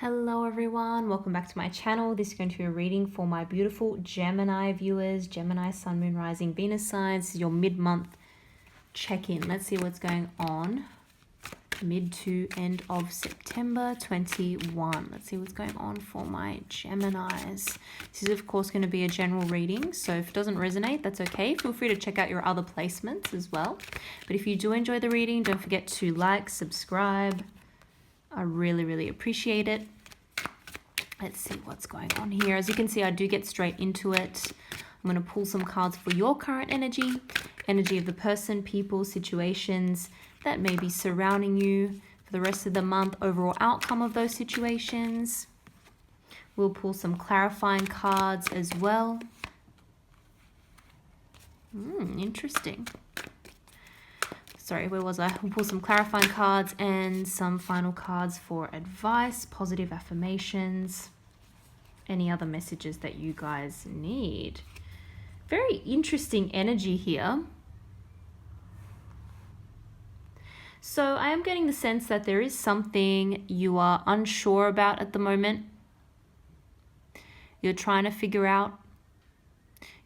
Hello everyone, welcome back to my channel. This is going to be a reading for my beautiful Gemini viewers, Gemini, Sun, Moon, Rising, Venus signs. This is your mid-month check-in. Let's see what's going on mid to end of September 21. Let's see what's going on for my Geminis. This is of course going to be a general reading, so if it doesn't resonate, that's okay. Feel free to check out your other placements as well. But if you do enjoy the reading, don't forget to like, subscribe. I really appreciate it. Let's see what's going on here. As you can see, I do get straight into it. I'm going to pull some cards for your current energy of the person, people, situations that may be surrounding you for the rest of the month, overall outcome of those situations. We'll pull some clarifying cards as well. Interesting. Sorry, where was I? We'll pull some clarifying cards and some final cards for advice, positive affirmations, any other messages that you guys need. Very interesting energy here. So I am getting the sense that there is something you are unsure about at the moment. You're trying to figure out.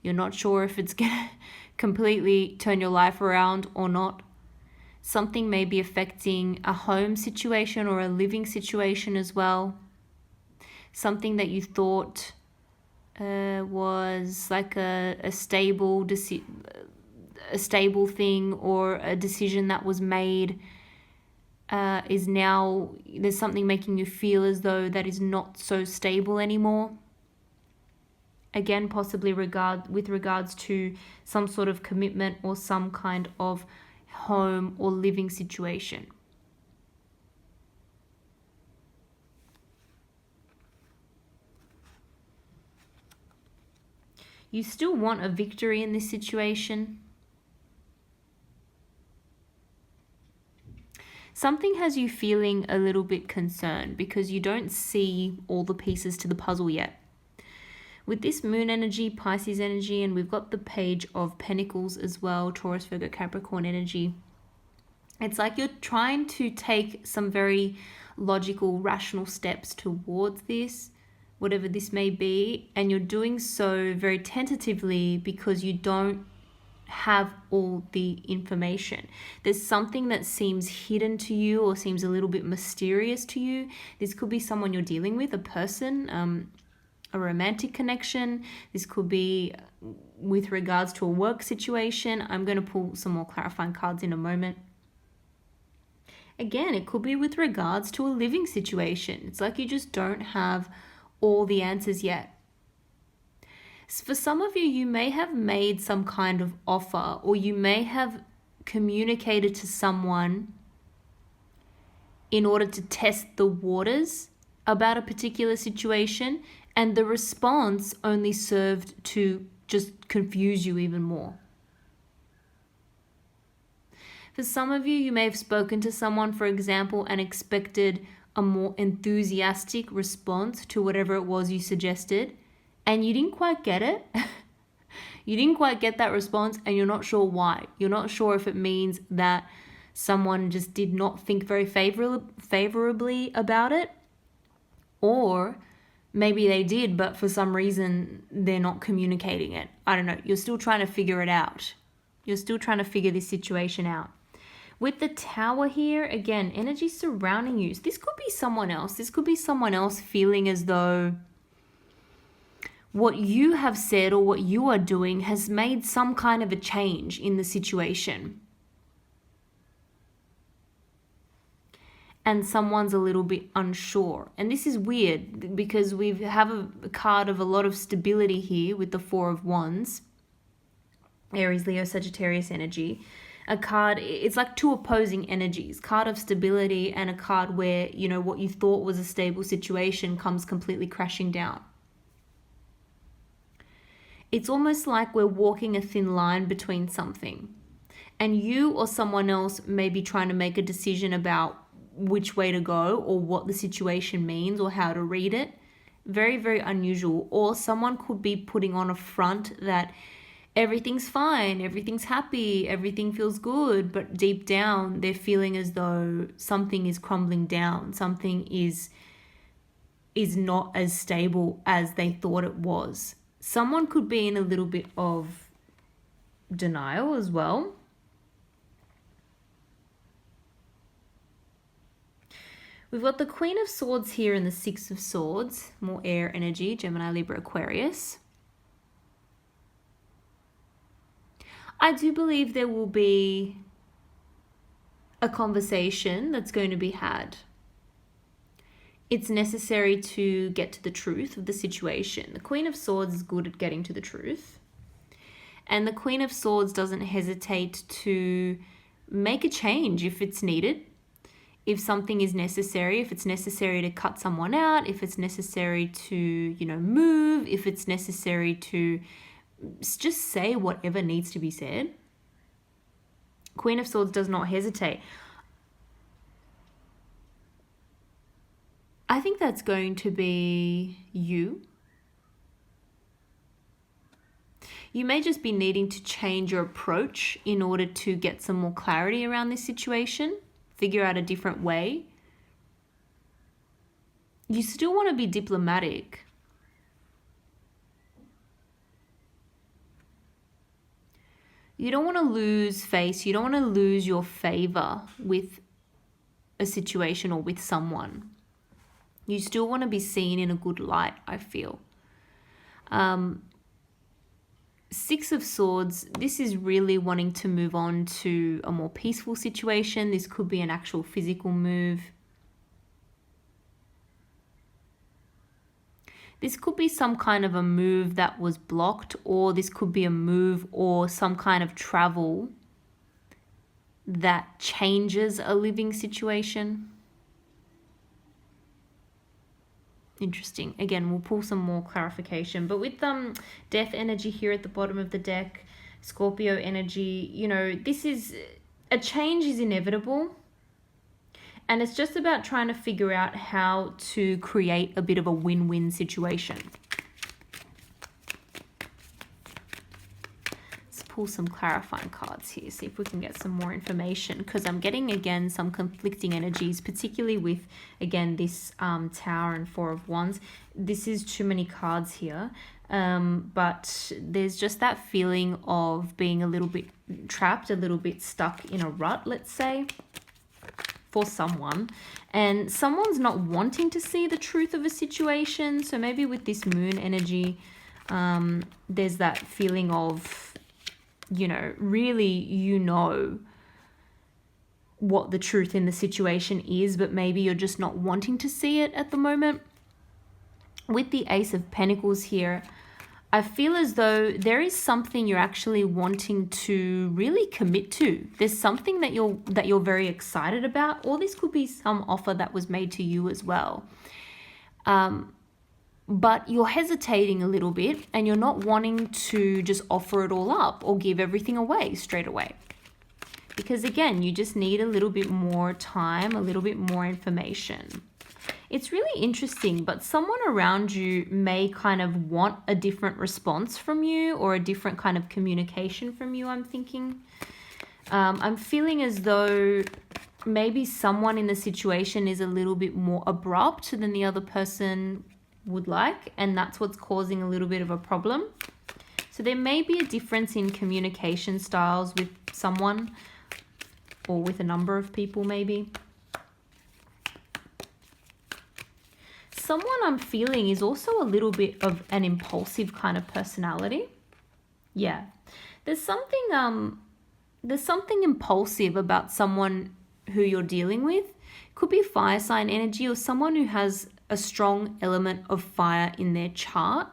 You're not sure if it's going to completely turn your life around or not. Something may be affecting a home situation or a living situation as well. Something that you thought was like a stable thing or a decision that was made is now, there's something making you feel as though that is not so stable anymore. Again, possibly with regards to some sort of commitment or some kind of home or living situation. You still want a victory in this situation. Something has you feeling a little bit concerned because you don't see all the pieces to the puzzle yet. With this moon energy, Pisces energy, and we've got the Page of Pentacles as well, Taurus, Virgo, Capricorn energy. It's like you're trying to take some very logical, rational steps towards this, whatever this may be, and you're doing so very tentatively because you don't have all the information. There's something that seems hidden to you or seems a little bit mysterious to you. This could be someone you're dealing with, a person, a romantic connection. This could be with regards to a work situation. I'm going to pull some more clarifying cards in a moment. Again, it could be with regards to a living situation. It's like you just don't have all the answers yet. For some of you, you may have made some kind of offer, or you may have communicated to someone in order to test the waters about a particular situation, and the response only served to just confuse you even more. For some of you, you may have spoken to someone, for example, and expected a more enthusiastic response to whatever it was you suggested, and you didn't quite get it. You didn't quite get that response, and you're not sure why. You're not sure if it means that someone just did not think very favorably about it, or maybe they did, but for some reason they're not communicating it. I don't know. You're still trying to figure it out. You're still trying to figure this situation out. With the Tower here, again, energy surrounding you. This could be someone else. This could be someone else feeling as though what you have said or what you are doing has made some kind of a change in the situation. And someone's a little bit unsure. And this is weird because we have a card of a lot of stability here with the Four of Wands. Aries, Leo, Sagittarius energy. A card, it's like two opposing energies. Card of stability and a card where, you know, what you thought was a stable situation comes completely crashing down. It's almost like we're walking a thin line between something. And you or someone else may be trying to make a decision about which way to go or what the situation means or how to read it. Very unusual. Or someone could be putting on a front that everything's fine, everything's happy, everything feels good, but deep down they're feeling as though something is crumbling down, something is is not as stable as they thought it was. Someone could be in a little bit of denial as well. We've got the Queen of Swords here and the Six of Swords, more air energy, Gemini, Libra, Aquarius. I do believe there will be a conversation that's going to be had. It's necessary to get to the truth of the situation. The Queen of Swords is good at getting to the truth. And the Queen of Swords doesn't hesitate to make a change if it's needed. If something is necessary, if it's necessary to cut someone out, if it's necessary to, move, if it's necessary to just say whatever needs to be said. Queen of Swords does not hesitate. I think that's going to be you. You may just be needing to change your approach in order to get some more clarity around this situation, figure out a different way. You still want to be diplomatic. You don't want to lose face. You don't want to lose your favor with a situation or with someone. You still want to be seen in a good light, I feel. Six of Swords, this is really wanting to move on to a more peaceful situation. This could be an actual physical move. This could be some kind of a move that was blocked, or this could be a move or some kind of travel that changes a living situation. Interesting. Again, we'll pull some more clarification. But with death energy here at the bottom of the deck, Scorpio energy, this is a change is inevitable. And it's just about trying to figure out how to create a bit of a win-win situation. Let's pull some clarifying cards here, see if we can get some more information, because I'm getting, again, some conflicting energies, particularly with, again, this Tower and Four of Wands. This is too many cards here, but there's just that feeling of being a little bit trapped, a little bit stuck in a rut, let's say, for someone, and someone's not wanting to see the truth of a situation. So maybe with this Moon energy, there's that feeling of, really, what the truth in the situation is, but maybe you're just not wanting to see it at the moment. With the Ace of Pentacles here, I feel as though there is something you're actually wanting to really commit to. There's something that you're very excited about, or this could be some offer that was made to you as well. But you're hesitating a little bit, and you're not wanting to just offer it all up or give everything away straight away. Because again, you just need a little bit more time, a little bit more information. It's really interesting, but someone around you may kind of want a different response from you, or a different kind of communication from you, I'm thinking. I'm feeling as though maybe someone in the situation is a little bit more abrupt than the other person would like, and that's what's causing a little bit of a problem. So there may be a difference in communication styles with someone, or with a number of people maybe. Someone I'm feeling is also a little bit of an impulsive kind of personality. Yeah, there's something impulsive about someone who you're dealing with. Could be fire sign energy, or someone who has a strong element of fire in their chart.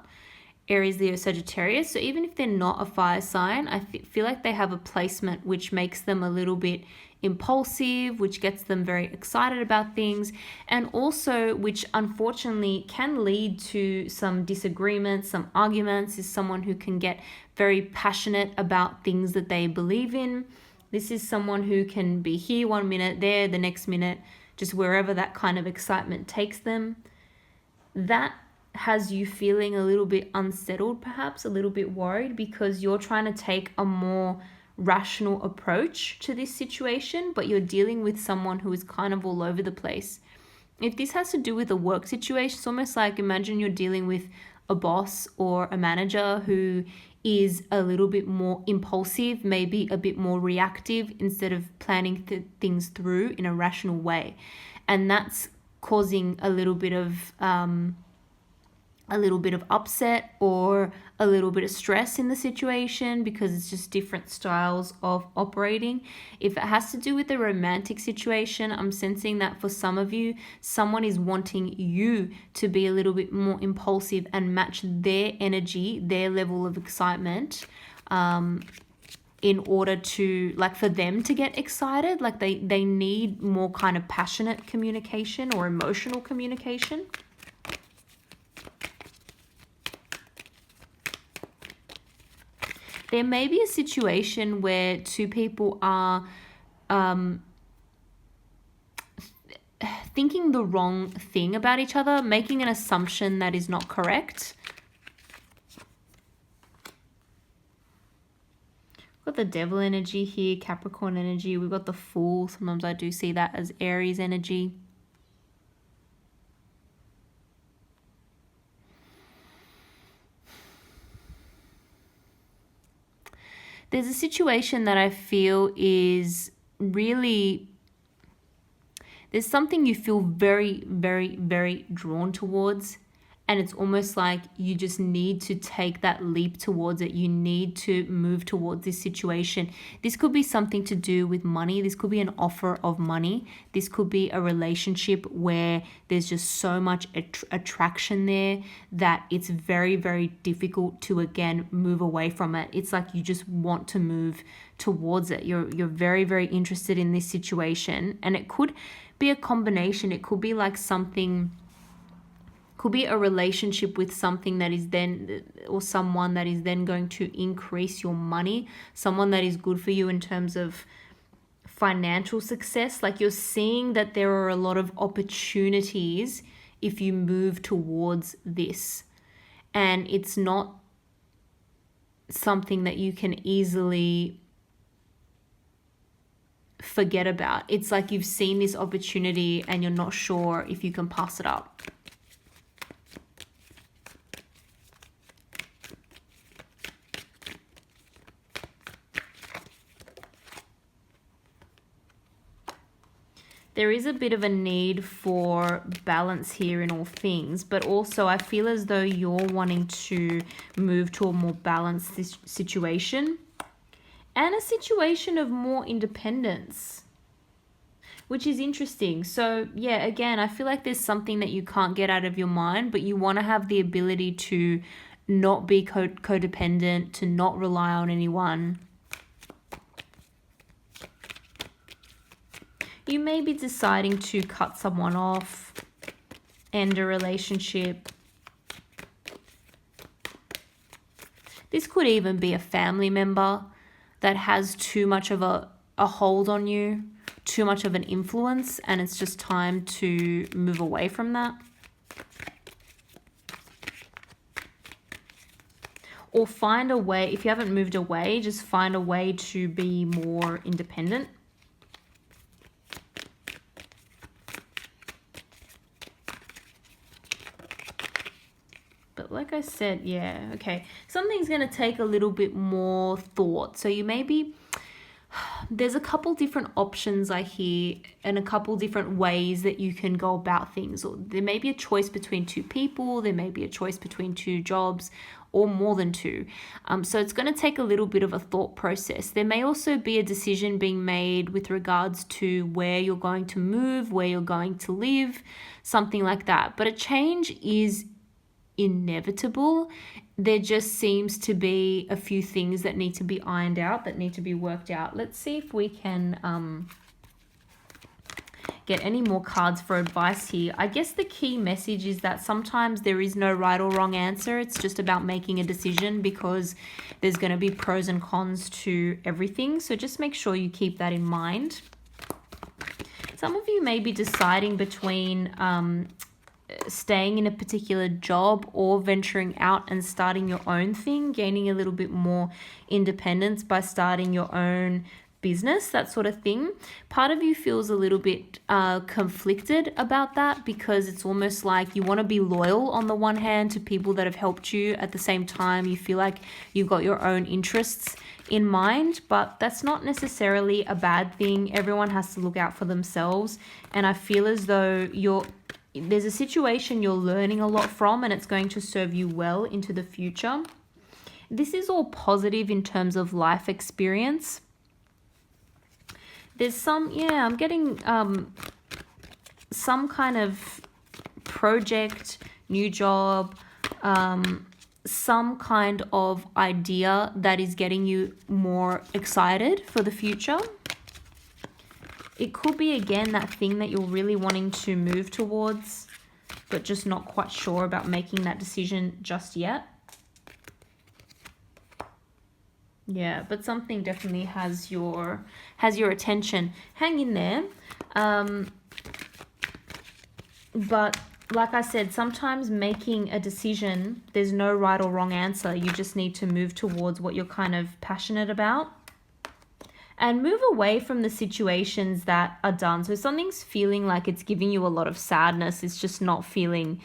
Aries, Leo, Sagittarius. So even if they're not a fire sign, I feel like they have a placement which makes them a little bit impulsive, which gets them very excited about things, and also which unfortunately can lead to some disagreements, some arguments. Is someone who can get very passionate about things that they believe in. This is someone who can be here one minute, there the next minute, just wherever that kind of excitement takes them. That has you feeling a little bit unsettled, perhaps a little bit worried, because you're trying to take a more rational approach to this situation, but you're dealing with someone who is kind of all over the place. if this has to do with a work situation, it's almost like, imagine you're dealing with a boss or a manager who is a little bit more impulsive, maybe a bit more reactive instead of planning things through in a rational way. And that's causing a little bit of upset or a little bit of stress in the situation, because it's just different styles of operating. If it has to do with a romantic situation, I'm sensing that for some of you, someone is wanting you to be a little bit more impulsive and match their energy, their level of excitement, in order to, like, for them to get excited. Like they need more kind of passionate communication or emotional communication. There may be a situation where two people are thinking the wrong thing about each other, making an assumption that is not correct. We've got the Devil energy here, Capricorn energy. We've got the Fool. Sometimes I do see that as Aries energy. There's a situation that I feel is really, there's something you feel very, very, very drawn towards. And it's almost like you just need to take that leap towards it. You need to move towards this situation. This could be something to do with money. This could be an offer of money. This could be a relationship where there's just so much attraction there that it's very, very difficult to, again, move away from it. It's like you just want to move towards it. You're very, very interested in this situation. And it could be a combination. It could be like something... could be a relationship with something that is then, or someone that is then going to increase your money, someone that is good for you in terms of financial success. Like, you're seeing that there are a lot of opportunities if you move towards this, and it's not something that you can easily forget about. It's like you've seen this opportunity and you're not sure if you can pass it up. There is a bit of a need for balance here in all things, but also I feel as though you're wanting to move to a more balanced situation and a situation of more independence, which is interesting. So yeah, again, I feel like there's something that you can't get out of your mind, but you want to have the ability to not be codependent, to not rely on anyone. You may be deciding to cut someone off, end a relationship. This could even be a family member that has too much of a hold on you, too much of an influence, and it's just time to move away from that. Or find a way, if you haven't moved away, just find a way to be more independent. Like I said, yeah, okay. Something's going to take a little bit more thought. So you maybe, there's a couple different options I hear and a couple different ways that you can go about things. Or there may be a choice between two people. There may be a choice between two jobs or more than two. So it's going to take a little bit of a thought process. There may also be a decision being made with regards to where you're going to move, where you're going to live, something like that. But a change is inevitable. There just seems to be a few things that need to be ironed out, that need to be worked out. Let's see if we can get any more cards for advice here. I guess the key message is that sometimes there is no right or wrong answer. It's just about making a decision, because there's going to be pros and cons to everything. So just make sure you keep that in mind. Some of you may be deciding between staying in a particular job or venturing out and starting your own thing, gaining a little bit more independence by starting your own business, that sort of thing. Part of you feels a little bit conflicted about that, because it's almost like you want to be loyal on the one hand to people that have helped you. At the same time, you feel like you've got your own interests in mind, but that's not necessarily a bad thing. Everyone has to look out for themselves, and I feel as though there's a situation you're learning a lot from, and it's going to serve you well into the future. This is all positive in terms of life experience. There's some, yeah, I'm getting some kind of project, new job, some kind of idea that is getting you more excited for the future. It could be, again, that thing that you're really wanting to move towards, but just not quite sure about making that decision just yet. Yeah, but something definitely has your attention. Hang in there. But like I said, sometimes making a decision, there's no right or wrong answer. You just need to move towards what you're kind of passionate about. And move away from the situations that are done. So something's feeling like it's giving you a lot of sadness. It's just not feeling,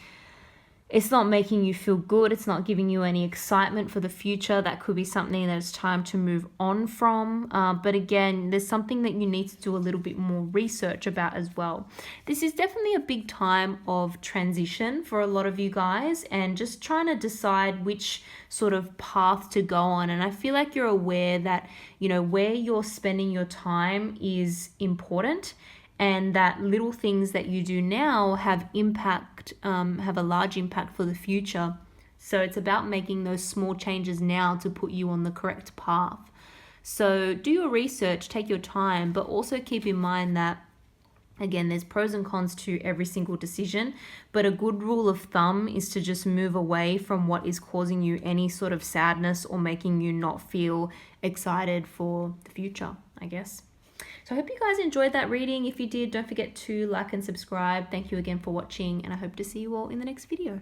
it's not making you feel good. It's not giving you any excitement for the future. That could be something that it's time to move on from. But again, there's something that you need to do a little bit more research about as well. This is definitely a big time of transition for a lot of you guys, and just trying to decide which sort of path to go on. And I feel like you're aware that, you know, where you're spending your time is important, and that little things that you do now have a large impact for the future. So it's about making those small changes now to put you on the correct path. So do your research, take your time, but also keep in mind that, again, there's pros and cons to every single decision, but a good rule of thumb is to just move away from what is causing you any sort of sadness or making you not feel excited for the future, I guess. So I hope you guys enjoyed that reading. If you did, don't forget to like and subscribe. Thank you again for watching, and I hope to see you all in the next video.